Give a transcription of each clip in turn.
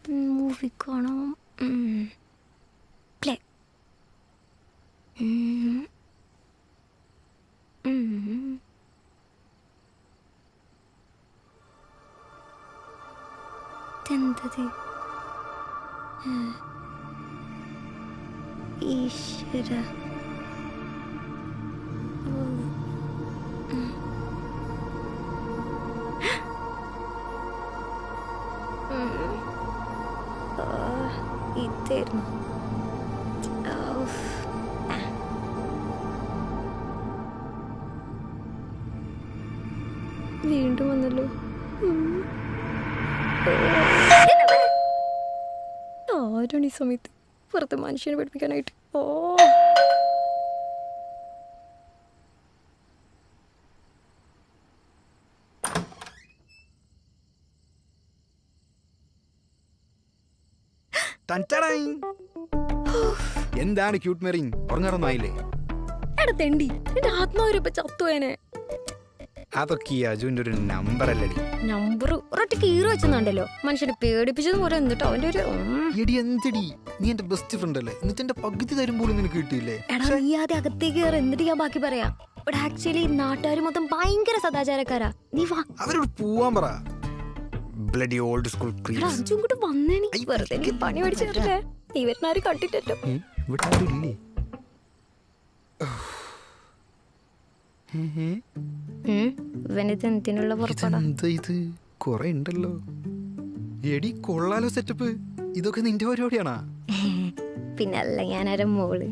Movie കാണാം. Play. എന്തത്? ഈശ്വര. ഇതായിരുന്നു. വീണ്ടും വന്നല്ലോ. ആരാണ് ഈ സമയത്ത് വെറുതെ മനുഷ്യനെ പഠിപ്പിക്കാനായിട്ട്? എന്താണ് ക്യൂട്ട് മെറിങ്? ഉറങ്ങാറൊന്നായില്ലേ? എടാ തെണ്ടി, എന്റെ ആത്മാവിരിപ്പ ചത്തുവേനെ. അതൊക്കെ ഈ അജുവിന്റെ ഒരു നമ്പർ അല്ലടി. നമ്പർ ഒരൊറ്റ കീറ് വെച്ചെന്നുണ്ടല്ലോ, മനുഷ്യനെ പേടിപ്പിച്ചത് പോലെ. എന്നിട്ടോ അവന്റെ ഒരു എടി എന്തടി, നീ എന്റെ ബെസ്റ്റ് ഫ്രണ്ട് അല്ലേ? എന്നിട്ട് എന്റെ പകുതി തരുമ്പോഴും നിനക്ക് കിട്ടിയില്ലേ? എടാ നീ ആദ്യം അകത്തേക്ക് കയറി, എന്നിട്ട് ഞാൻ ബാക്കി പറയാം. ഇവിടെ ആക്ച്വലി നാട്ടുകാർ മൊത്തം ഭയങ്കര സദാചാരക്കാരാ. നീ വാ. അവരോട് പോവാൻ പറ. Bloody old school crease. Aju ഇങ്ങോട്ട് വന്നേ. നീ വെറുതെ എനിക്ക് പണി പഠിച്ചിട്ടില്ലേ? ഇവരിനാരും കണ്ടിട്ടല്ലോ. ഇവിടെ ആരുമില്ലേ? ഇവനിതെന്തിനുള്ള പുറപ്പാടാ? ഇത് കൊറേ ഉണ്ടല്ലോ. എടി കൊള്ളാലോ സെറ്റപ്പ്. ഇതൊക്കെ നിന്റെ പരിപാടിയാണാ? പിന്നല്ല, ഞാനൊരു മോള്.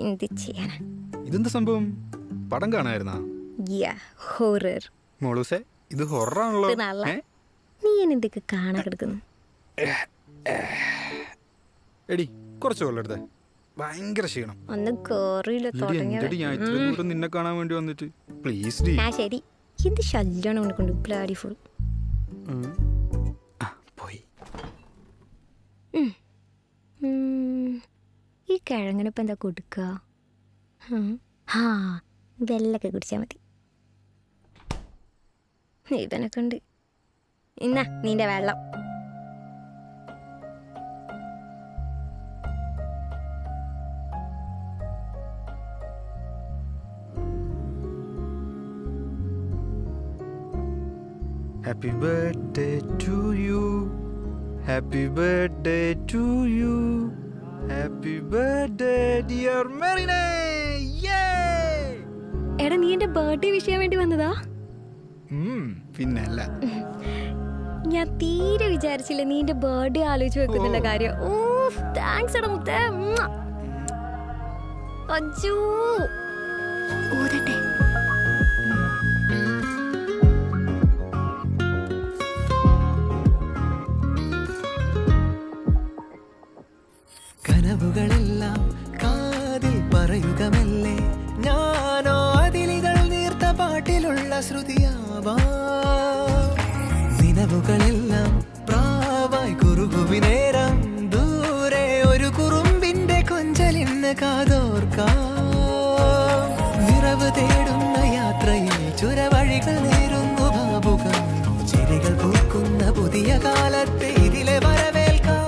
എന്ത് ചെയ്യാനാ? ഇതെന്താ സംഭവം? പടം കാണായിരുന്നാ? ഹൊറർ. മോളൂസേ, ഇത് ഹൊറാണല്ലോ. നീ എന്തൊക്കെ കാണാൻ കിടക്കുന്നു? എടി കുറച്ച് വെള്ളം എടുത്തേ. ഭയങ്കര ക്ഷീണം. ഒന്നും കേറിയില്ല. നിന്നെ കാണാൻ വേണ്ടി വന്നിട്ട് പ്ലീസ്. ശരി. എന്ത് ശല്യാണ് അവനെ കൊണ്ട്. ബ്ലാഡി ഫുൾ പോയി. ഈ കിഴങ്ങിനിപ്പോ എന്താ കൊടുക്ക? വെള്ളൊക്കെ കുടിച്ചാ മതി. ഇവനൊക്കെ ഉണ്ട്. ഇന്നാ നിന്റെ വെള്ളം. Happy birthday to you. Happy birthday to you. Happy birthday dear Marine. Yay! എടാ നീ എന്റെ ബർത്ത്ഡേ വിഷയം വേണ്ടി വന്നതാ? പിന്നല്ല. ഞാൻ തീരെ വിചാരിച്ചില്ല നീ എന്റെ ബർത്ത്ഡേ ആലോചിച്ച് വെക്കുന്നുള്ള കാര്യം. താങ്ക്സ് എടാ മുത്തേ. അജു ഊതട്ടെ. കനവുകളെല്ലാം കാതിൽ പറയുകമല്ലേ, ഞാനോ അതിലികൾ നീർത്ത പാട്ടിലുള്ള ശ്രുതിയാവാ. നിലവുകളെല്ലാം പ്രാവായി കുറുകുവിനേരം, ദൂരെ ഒരു കുറുമ്പിന്റെ കൊഞ്ചലിന്ന് കാതോർക്കാം. നിറവ് തേടുന്ന യാത്രയിൽ ചുരവഴികൾ നേരുന്നു ഭാവുകം. ചെടികൾ പൂക്കുന്ന പുതിയ കാലത്തെ ഇതിലെ വരവേൽക്കാം.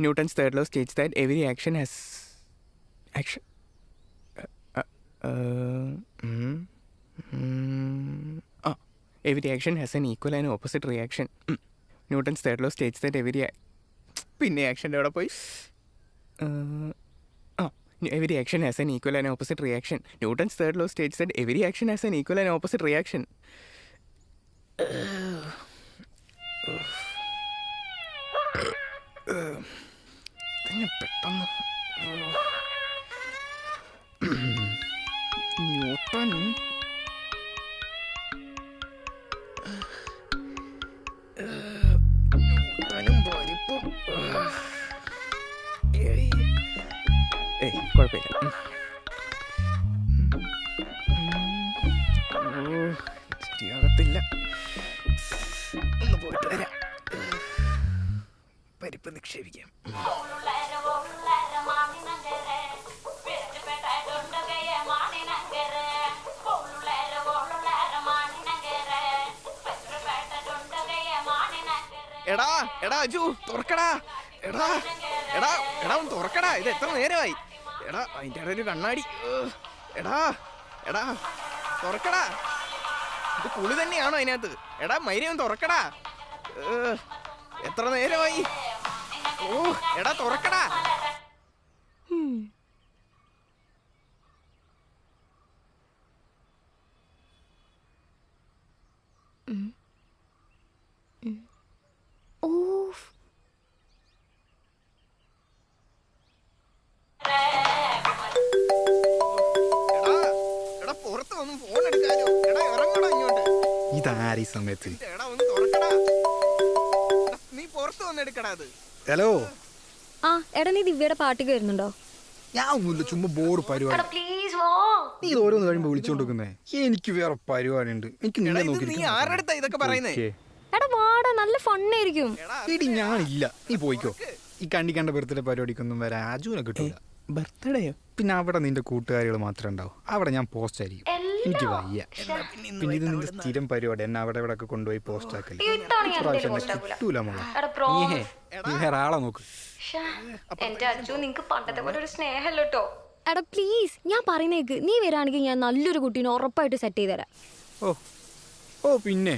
Newton's third law states that every action has action. Every action has an equal and opposite reaction. Newton's third law states that every പിന്നെ ആക്ഷൻ്റെ അവിടെ പോയി every action has an equal and opposite reaction. Newton's third law states that every action has an equal and opposite reaction. തന്നെ പെട്ടെന്ന് newton പരിപ്പും കുഴപ്പമില്ല. ശരിയാകത്തില്ല. ഒന്ന് പോയിട്ട് വരാം. പരിപ്പ് നിക്ഷേപിക്കാം. എടാ എടാ അജു തുറക്കടാ. എടാ എടാ എടാ ഒന്ന് തുറക്കടാ. ഇത് എത്ര നേരമായി? എടാ അതിൻ്റെ ഇടയിൽ ഒരു കണ്ണാടി. എടാ എടാ തുറക്കടാ. ഇത് പുളി തന്നെയാണോ അതിനകത്ത്? എടാ മൈരയും തുറക്കടാ. എത്ര നേരമായി? ഓ എടാ തുറക്കടാ. ഇതാരീ സമയത്ത്? ഹലോ. ആ എടാ നീ ദിവ്യയുടെ പാട്ടിക്ക് വരുന്നുണ്ടോ? ഞാൻ ഒന്നുമില്ല, ചുമ്മാ ബോർഡ് പരിപാടി. നീ ഇത് ഓരോന്ന് കഴിയുമ്പോ വിളിച്ചോണ്ടിരിക്കുന്നേ. എനിക്ക് വേറെ പരിപാടി ഉണ്ട്. എനിക്ക് നിന്നെ നോക്കി. എടാ വാടാ, നല്ല ഫണ്ണായിരിക്കും. എടി ഞാനില്ല, നീ പോയിക്കോ. ഈ കണ്ട ബർത്ത്ഡേ പരിപാടിക്കൊന്നും വരാൻ അജുവിനെ കിട്ടില്ല. ബർത്ത്ഡേയോ? പിന്നെ അവിടെ നിന്റെ കൂട്ടുകാരികൾ മാത്രമേ ഉണ്ടാവും. അവിടെ ഞാൻ പോസ്റ്റ് ആയിരിക്കും. എനിക്ക് വയ്യ. പിന്നെ ഇത് നിന്റെ സ്ഥിരം പരിപാടി. എന്നെ അവിടെ ഇവിടെ ഒക്കെ കൊണ്ടുപോയി പോസ്റ്റ് ആക്കല്ലേ. കിട്ടൂല മോളെ. നീ വേറെ ആളെ നോക്ക്. എന്റെ അച്ചു നിങ്ങക്ക് പണ്ടത്തെ പോലെ ഒരു സ്നേഹല്ലോ കേട്ടോ. എടാ പ്ലീസ്, ഞാൻ പറയുന്നേക്ക്. നീ വരാണെങ്കിൽ ഞാൻ നല്ലൊരു കുട്ടീനെ ഉറപ്പായിട്ട് സെറ്റ് ചെയ്ത് തരാം. ഓ ഓ പിന്നെ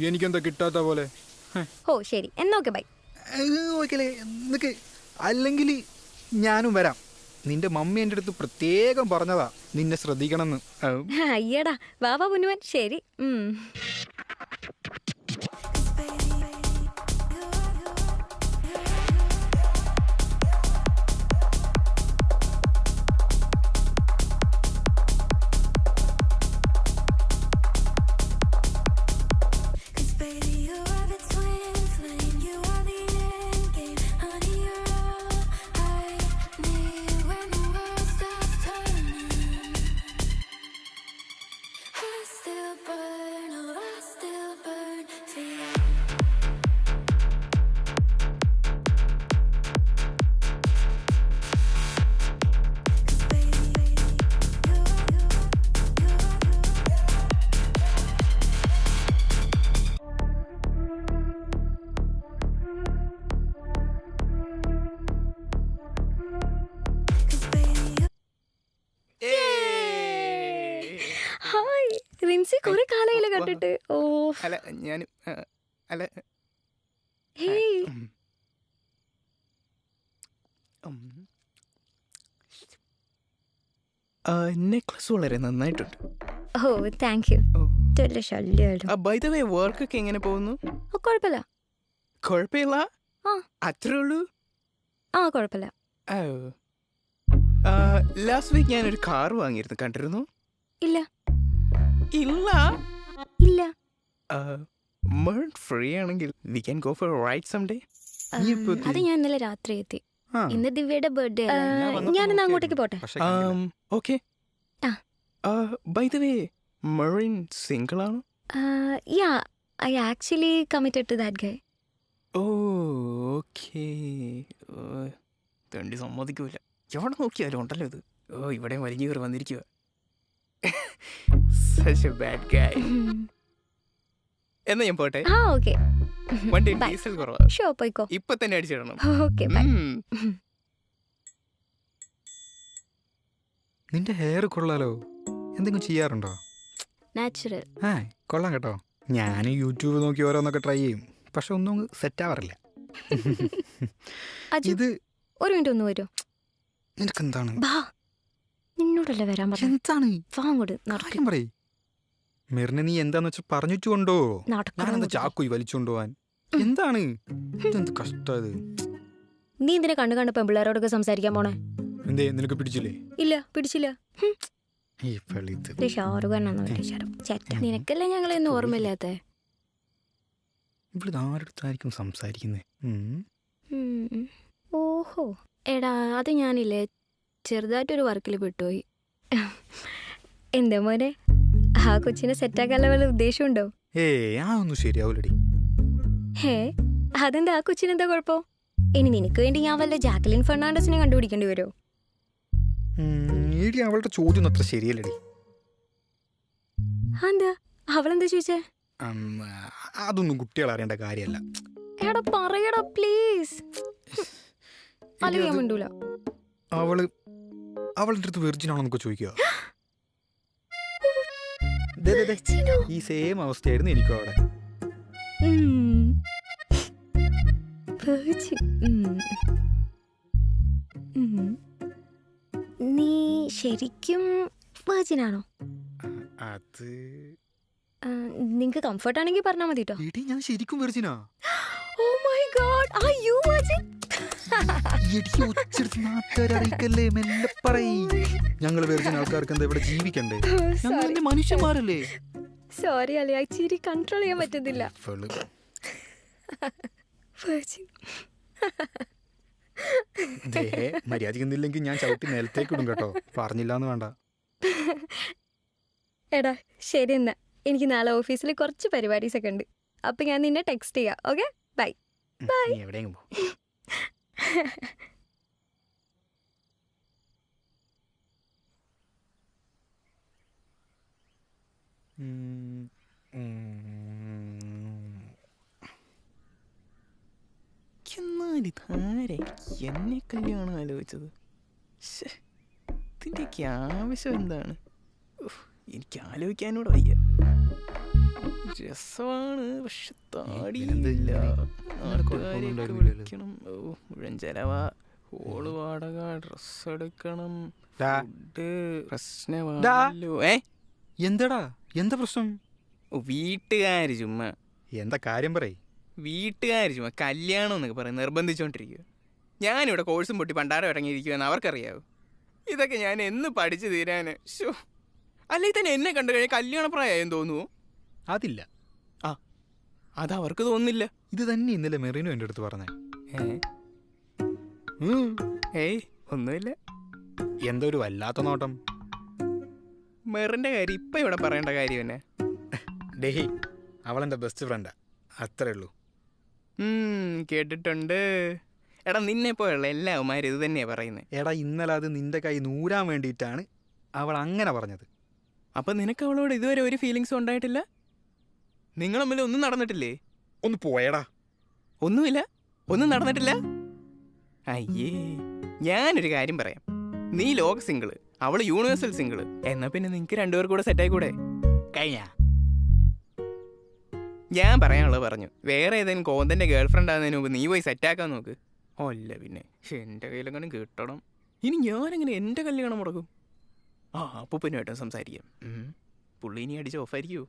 എനിക്കെന്താ കിട്ടാത്ത പോലെ? ഓ ശരി എന്നോക്കെ ബൈ. ഓക്കെ നിനക്ക് അല്ലെങ്കിൽ ഞാനും വരാം. നിന്റെ മമ്മി എൻ്റെ അടുത്ത് പ്രത്യേകം പറഞ്ഞതാ നിന്നെ ശ്രദ്ധിക്കണമെന്ന്. അയ്യടാ വാവാ പുന്നുവൻ. ശരി. റിൻസി കുറെ കാലയില് കണ്ടിട്ട്. ഓ അല്ല ഞാൻ അല്ല നെക്ലസ് വളരെ നന്നായിട്ടുണ്ട്. Oh thank you. By the way work ഒക്കെ എങ്ങനെ പോകുന്നു? കുഴപ്പമില്ല. കുഴപ്പമില്ല? അത്രേ ഉള്ളൂ? ആ കുഴപ്പമില്ല. ലാസ്റ്റ് വീക്ക് ഞാനൊരു കാർ വാങ്ങിയിരുന്നു, കണ്ടിരുന്നു? ഇല്ല ഇല്ല ഇല്ല. മെർൺ ഫ്രീ ആണെങ്കിൽ we can go for ride some day. അത് ഞാൻ ഇന്നലെ രാത്രി എത്തി. ഇന്ന് ദിവ്യയുടെ ബർത്ത്ഡേ. ഞാനിന്ന് അങ്ങോട്ടേക്ക് പോട്ടെ. Okay. By the way Merin single ആണോ? Yeah I actually committed to that guy. Okay. തണ്ടി സമ്മതിക്കൂല. എവിടെ നോക്കിയാലും ഉണ്ടല്ലോ ഇത്. ഓ ഇവിടെ വലിഞ്ഞു കയറി വന്നിരിക്കുക. Such a bad guy. എന്നാ ഞാൻ പോട്ടെ. ഓക്കെ. വണ്ടി ഡീസൽ കുറവാ. ഷോ പോയിക്കോ. ഇപ്പൊ തന്നെ അടിച്ചിടണം. Okay bye. നിന്റെ ഹെയർ കൊള്ളാലോ. എന്തെങ്കിലും ചെയ്യാറുണ്ടോ? നാച്ചുറൽ. കൊള്ളാം കേട്ടോ. ഞാൻ യൂട്യൂബ് നോക്കി ഓരോന്നൊക്കെ ട്രൈ ചെയ്യും. പക്ഷെ ഒന്നും സെറ്റ് ആവാറില്ല. അജു ഇത് ഒരു മിനിറ്റ് ഒന്ന് വരൂ. നിനക്കെന്താണ്? ബാ, നിന്നോടല്ലേ വരാൻ പറഞ്ഞു. എന്താണ് വാ അങ്ങോട്ട് നടക്കും. കാര്യം പറയ്. മെറിനെ നീ എന്താന്ന് വെച്ചാൽ പറഞ്ഞിട്ട് കൊണ്ടോ? ഞാനെന്താ ചാക്കുയി വലിച്ചുകൊണ്ടുപോവാൻ? എന്താണ് ഇതെന്ത് കഷ്ടത്? നീ എന്തിനാ കണ്ണു കണ്ട പെമ്പിള്ളേരോടൊക്കെ സംസാരിക്കാൻ പോണേ? എന്തേ നിനക്ക് പിടിച്ചില്ലേ? ഇല്ല, പിടിച്ചില്ല. ഈ പള്ളിത്ത് ഷാറുഖ് നിനക്കല്ലേ ഞങ്ങളെയൊന്നും ഓർമ്മയില്ലാത്ത. ഇവിടെ ആരടുത്തായിരിക്കും സംസാരിക്കുന്നേ? ഓഹോ, എടാ അത് ഞാനില്ലേ ചെറുതായിട്ടൊരു വർക്കിൽ പെട്ടുപോയി. എന്താ മോനെ, ആ കൊച്ചിനെ സെറ്റാക്കാനുള്ള വല്ല ഉദ്ദേശമുണ്ടോ? ഒന്നും ശരിയാവൂലടി. അതെന്താ, ആ കൊച്ചിനെന്താ കുഴപ്പം? ഇനി നിനക്ക് വേണ്ടി ഞാൻ വല്ല ജാക്കലിൻ ഫെർണാണ്ടസിനെ കണ്ടുപിടിക്കേണ്ടി വരുമോ? അവളുടെ ചോദ്യം അത്ര ശരിയല്ലടി. എന്താ അവളെന്താ ചോദിച്ചേ? അതൊന്നും കുട്ടികൾ അറിയേണ്ട കാര്യമല്ല. എടാ പറയടാ പ്ലീസ്. മിണ്ടൂല. അവളുടെ അടുത്ത് വെർജിൻ ആണെന്നൊക്കെ ചോദിക്കുക. ഈ സെയിം അവസ്ഥയായിരുന്നു എനിക്കും അവിടെ. നീ ശരിക്കും വെർജിനാണോ? അത് നിങ്ങക്ക് കംഫർട്ട് ആണെങ്കിൽ പറഞ്ഞാൽ മതി കേട്ടോ. ഞാൻ ശരിക്കും വെർജിനാ. Oh my god, are you virgin? ഞങ്ങൾ വെർജിൻ ആൾക്കാർക്ക് എന്താ ഇവിടെ ജീവിക്കണ്ടേ? മനുഷ്യന്മാരല്ലേ. സോറി അല്ലേ, ആ ചിരി കൺട്രോൾ ചെയ്യാൻ പറ്റുന്നില്ല. മര്യാദയ്ക്കൊന്നില്ലെങ്കിൽ ഞാൻ ചവിട്ടി നിലത്തേക്ക് ഇടും കേട്ടോ. പറഞ്ഞില്ലാന്ന് വേണ്ട. എടാ ശരി എന്നാ, എനിക്ക് നാളെ ഓഫീസിൽ കുറച്ച് പരിപാടീസ് ഒക്കെ ഉണ്ട്. അപ്പൊ ഞാൻ നിന്നെ ടെക്സ്റ്റ് ചെയ്യാം. Okay, bye bye. എവിടെയെങ്കിലും പോ. എന്നെ കല്യാണം ആലോചിച്ചത് ഇതിൻ്റെയൊക്കെ ആവശ്യം എന്താണ്? എനിക്ക് ആലോചിക്കാനോട് വയ്യ. രസമാണ്, പക്ഷെ താടിയില്ല. ആൾക്കാരെയൊക്കെ വിളിക്കണം. മുഴുവൻ ചെലവാ. ഹോള് വാടക, ഡ്രസ് എടുക്കണം, ഫുഡ്. പ്രശ്നമാണല്ലോ. എന്താടാ, എന്താ പ്രശ്നം? വീട്ടുകാര് ചുമ്മാ. എന്താ കാര്യം പറയ്. വീട്ടുകാർ ചുമ്മാ കല്യാണം എന്നൊക്കെ പറയും നിർബന്ധിച്ചോണ്ടിരിക്കുക. ഞാനിവിടെ കോഴ്സും പൊട്ടി പണ്ടാരം ഇറങ്ങിയിരിക്കുമെന്ന് അവർക്കറിയാവൂ. ഇതൊക്കെ ഞാൻ എന്ന് പഠിച്ചു തീരാന്. അല്ലെങ്കിൽ തന്നെ എന്നെ കണ്ടു കഴിഞ്ഞാൽ കല്യാണപ്രായം തോന്നുവോ? അതില്ല. അതവർക്ക് തോന്നുന്നില്ല. ഇത് തന്നെ ഇന്നലെ മെറീനോ എൻ്റെ അടുത്ത് പറഞ്ഞേ. ഒന്നുമില്ല. എന്തോ ഒരു വല്ലാത്ത നോട്ടം. മെറിന്റെ കാര്യം ഇപ്പൊ ഇവിടെ പറയേണ്ട കാര്യം തന്നെ. ഡേഹി, അവളെന്റെ ബെസ്റ്റ് ഫ്രണ്ടാ, അത്രേ ഉള്ളൂ. കേട്ടിട്ടുണ്ട്. എടാ നിന്നെ പോലുള്ള എല്ലാവന്മാരും ഇത് തന്നെയാ പറയുന്നത്. എടാ ഇന്നലെ അത് നിന്റെ കൈ നൂരാൻ വേണ്ടിയിട്ടാണ് അവൾ അങ്ങനെ പറഞ്ഞത്. അപ്പൊ നിനക്ക് അവളോട് ഇതുവരെ ഒരു ഫീലിങ്സും ഉണ്ടായിട്ടില്ല? നിങ്ങൾ തമ്മിൽ ഒന്നും നടന്നിട്ടില്ലേ? ഒന്ന് പോയടാ. ഒന്നുമില്ല, ഒന്നും നടന്നിട്ടില്ല. അയ്യേ, ഞാനൊരു കാര്യം പറയാം. നീ ലോക സിംഗിള്, അവള് യൂണിവേഴ്സൽ സിംഗിള്. എന്നാ പിന്നെ നിനക്ക് രണ്ടുപേർ കൂടെ സെറ്റായിക്കൂടെ? കഴിഞ്ഞ ഞാൻ പറയാനുള്ളത് പറഞ്ഞു. വേറെ ഏതെങ്കിലും കോന്തന്റെ ഗേൾഫ്രണ്ട് ആകുന്നതിന് മുമ്പ് നീ പോയി സെറ്റാക്കാൻ നോക്ക്. അല്ല പിന്നെ എൻ്റെ കയ്യിലെങ്ങനെ കിട്ടണം. ഇനി ഞാനെങ്ങനെ എൻ്റെ കല്യാണം മുടക്കും? അപ്പൂപ്പനുമായിട്ടും സംസാരിക്കാം. പുള്ളി ഇനി അടിച്ച് ഓഫായിരിക്കുമോ?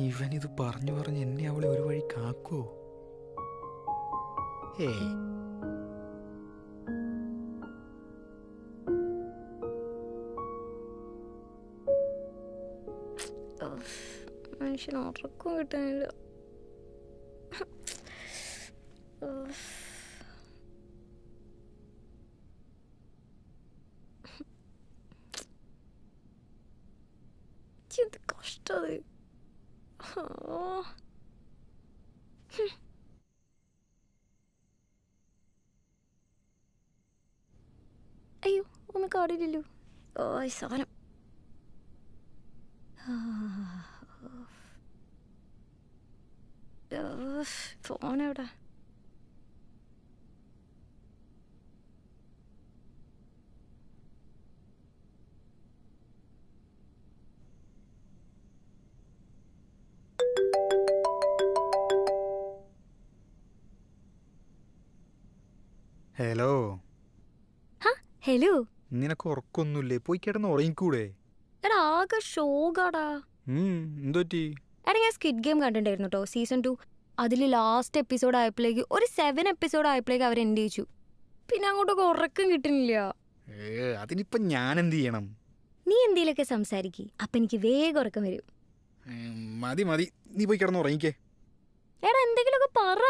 ഇവനിത് പറഞ്ഞു പറഞ്ഞ് എന്നെ അവളെ ഒരു വഴി കാക്കുവോ? മനുഷ്യന് ഉറക്കം കിട്ടാനില്ല. എന്ത് കഷ്ടത്. അയ്യോ, ഒന്ന് കാടില്ലല്ലോ. സാധനം. ഫോണെവിടെ? ഹലോ. നിനക്ക് ഉറക്കൊന്നുമില്ലേ? പോയി കിടന്ന് ഉറങ്ങിക്കൂടെ? എടാ ആകെ ഷോകാടാ. എന്തോറ്റി? എടാ ഞാൻ സ്ക്വിഡ് ഗെയിം കണ്ടിട്ടുണ്ടായിരുന്നു കേട്ടോ, സീസൺ 2. അതിൽ ലാസ്റ്റ് എപ്പിസോഡ് ആയപ്പോഴേക്ക് ഒരു 7 എപ്പിസോഡ് ആയപ്പോഴേക്ക് അവർ എൻഡ് ചെയ്യിച്ചു. പിന്നെ അങ്ങോട്ടൊക്കെ ഉറക്കം കിട്ടുന്നില്ല. അതിനിപ്പോ ഞാൻ എന്ത് ചെയ്യണം? നീ എന്തേലൊക്കെ സംസാരിക്ക്, അപ്പൊ എനിക്ക് വേഗം ഉറക്കം വരും. മതി മതി, നീ പോയി കിടന്ന് ഉറങ്ങിക്കേ. എടാ എന്തെങ്കിലുമൊക്കെ പറ.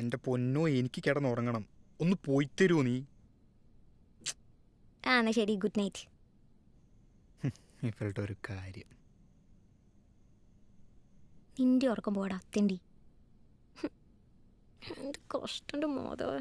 എന്റെ പൊന്നോ, എനിക്ക് കിടന്ന് ഉറങ്ങണം. ഒന്ന് പോയി തരുമോ നീ? എന്നാ ശരി, ഗുഡ് നൈറ്റ്. ഇവളുടെ ഒരു കാര്യം. നിന്റെ ഉറക്കം പോടാ തെണ്ടി. എന്ത് കഷ്ടന്റെ മാധവ.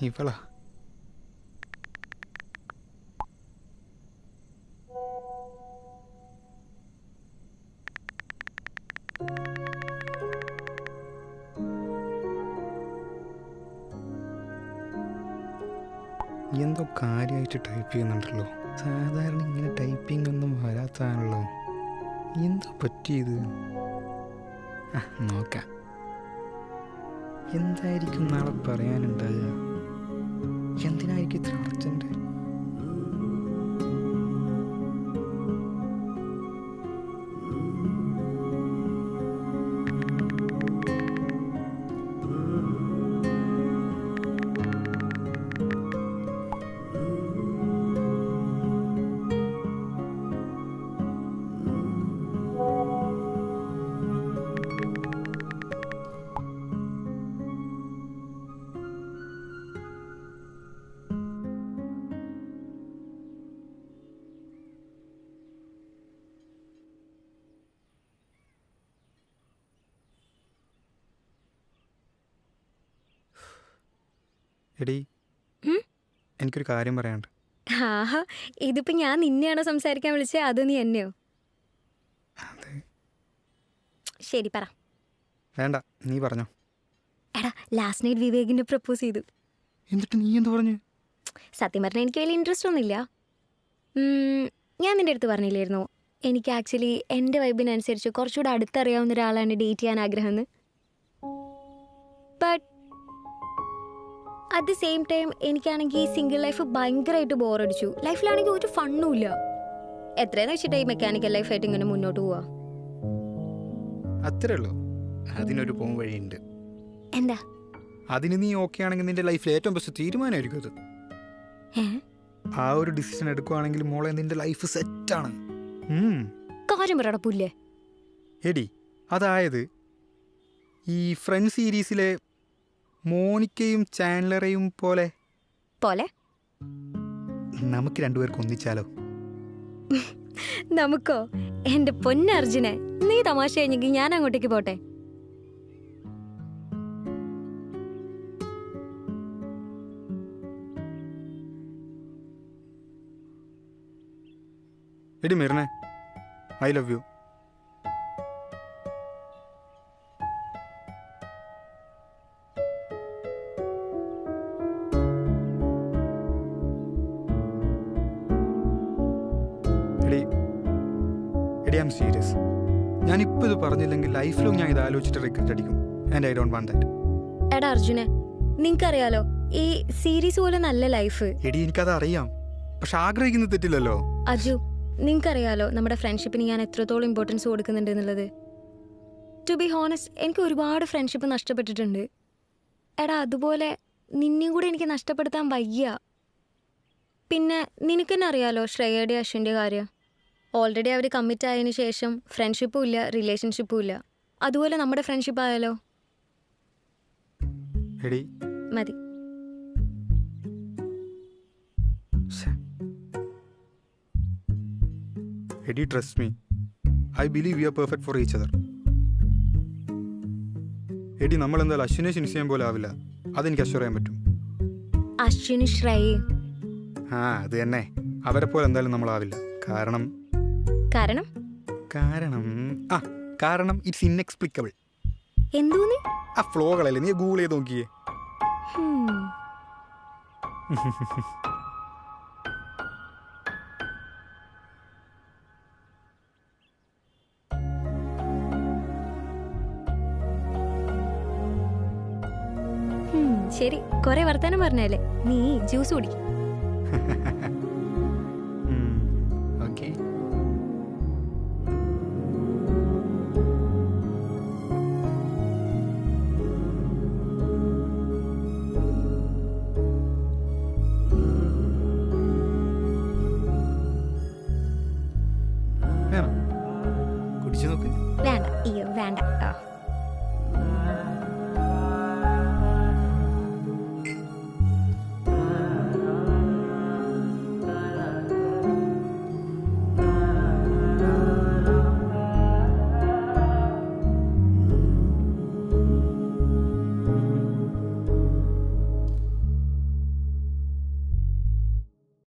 ഇവളാ? എന്തോ കാര്യമായിട്ട് ടൈപ്പ് ചെയ്യുന്നുണ്ടല്ലോ. സാധാരണ ഇങ്ങനെ ടൈപ്പിംഗ് ഒന്നും വരാത്താണല്ലോ. എന്തോ പറ്റിയത്? നോക്കാം. എന്തായിരിക്കും നാളെ പറയാനുണ്ടാകുക? എന്തിനായിരിക്കും ഇത്ര അർജന്റ്? എടീ, എനിക്കൊരു കാര്യം പറയാനുണ്ട്. ആഹാ, ഇതിപ്പോ ഞാൻ നിന്നെയാണോ സംസാരിക്കാൻ വിളിച്ചത് അതോ നീ എന്നെയോ? ശരി പറ. വേണ്ട, നീ പറഞ്ഞോ. എടാ ലാസ്റ്റ് നൈറ്റ് വിവേകിനെ പ്രപ്പോസ് ചെയ്തു. എന്നിട്ട് നീ എന്ത് പറഞ്ഞു? സത്യം പറഞ്ഞാൽ എനിക്ക് വലിയ ഇൻട്രസ്റ്റ് ഒന്നുമില്ല. ഞാൻ നിൻ്റെ അടുത്ത് പറഞ്ഞില്ലായിരുന്നു എനിക്ക് ആക്ച്വലി എൻ്റെ വൈബിനനുസരിച്ച് കുറച്ചുകൂടെ അടുത്തറിയാവുന്ന ഒരാളാണ് ഡേറ്റ് ചെയ്യാൻ ആഗ്രഹമെന്ന്. But at the same time എനിക്കാണെങ്കിൽ ഈ സിംഗിൾ ലൈഫ് ഭയങ്കരമായിട്ട് ബോറടിച്ചു. ലൈഫിലാണെങ്കിൽ ഒരു ഫണ്ണും ഇല്ല. എത്രയെന്ന് വെച്ചിട്ട് ഈ മെക്കാനിക്കൽ ലൈഫായിട്ട് ഇങ്ങനെ മുന്നോട്ട് പോവാ. അത്രേ ഉള്ളൂ. അതിനൊരു പോം വഴിയുണ്ട്. എന്താ? അതിന് നീ ഓക്കെ ആണെങ്കിൽ നിന്റെ ലൈഫിൽ ഏറ്റവും ബെസ്റ്റ് തീരുമാനമായിരിക്കും അത്. ആ ഒരു ഡിസിഷൻ എടുക്കുവാണെങ്കിൽ മോളെ നിന്റെ ലൈഫ് സെറ്റാണ്. കാര്യം പറയടാ പുല്ലേ. എടി, അതായത് ഈ ഫ്രണ്ട് സീരീസിലെ മോനിക്കയും ചാൻഡലറയും പോലെ പോലെ നമുക്ക് രണ്ടുപേർക്ക് ഒന്നിച്ചാലോ? നമുക്കോ? എൻ്റെ പൊന്നർജുനെ, നീ തമാശ കഴിഞ്ഞെങ്കിൽ ഞാൻ അങ്ങോട്ടേക്ക് പോട്ടെ. എടി മിർനെ, ഐ ലവ് യു. എടി, ഐ ആം സീരിയസ്. ഞാനിപ്പോൾ ഇത് പറഞ്ഞില്ലെങ്കിൽ ലൈഫിലും ഞാൻ ഇത് ആലോചിച്ചിട്ട് റിഗ്രറ്റ് അടിക്കും. And I don't want that. എടാ അർജുനെ, നിനക്കറിയാലോ ഈ സീരീസ് പോലെ നല്ല ലൈഫ്. എടി, എനിക്കത് അറിയാം, പക്ഷെ ആഗ്രഹിക്കുന്നത് തെറ്റില്ലല്ലോ. അജു, നിനക്കറിയാലോ നമ്മുടെ ഫ്രണ്ട്ഷിപ്പിന് ഞാൻ എത്രത്തോളം ഇമ്പോർട്ടൻസ് കൊടുക്കുന്നുണ്ട് എന്നുള്ളത്. ടു ബി ഹോണസ്റ്റ്, എനിക്ക് ഒരുപാട് ഫ്രണ്ട്ഷിപ്പ് നഷ്ടപ്പെട്ടിട്ടുണ്ട്. എടാ അതുപോലെ നിന്നെയും കൂടെ എനിക്ക് നഷ്ടപ്പെടുത്താൻ വയ്യ. പിന്നെ നിനക്ക് തന്നെ അറിയാലോ ശ്രേയയുടെ അശ്വിൻ്റെ കാര്യം. ഓൾറെഡി അവർ കമ്മിറ്റ് ആയതിനു ശേഷം ഫ്രണ്ട്ഷിപ്പും ഇല്ല, റിലേഷൻഷിപ്പും ഇല്ല. അതുപോലെ നമ്മുടെ ഫ്രണ്ട്ഷിപ്പ് ആയാലോ? എടി മതി. എടി trust me, I believe you are perfect for each other. എടി നമ്മൾ എന്തായാലും അശ്വിനെ ശിൻസിയം പോലെ ആവില്ല, അതെനിക്ക് അഷ്വർ ചെയ്യാൻ പറ്റും. അശ്വിന് ശ്രേയ ആ അത് തന്നെ, അവരെ പോലെ എന്തായാലും നമ്മളാവില്ല. കാരണം കാരണം കാരണം ആ കാരണം ഇറ്റ്സ് ഇൻഎക്സ്പ്ലിക്കബിൾ. എന്തോന്ന്? ആ ഫ്ലോകളല്ലേ, നീ ഗൂഗിൾ ചെയ്ത് നോക്കിയേ. ശരി, കുറെ വർത്താനം പറഞ്ഞല്ലേ, നീ ജ്യൂസ് കുടിക്കും. ഓക്കെ. കുടിച്ചു നോക്ക്. വേണ്ട, അയ്യോ വേണ്ട.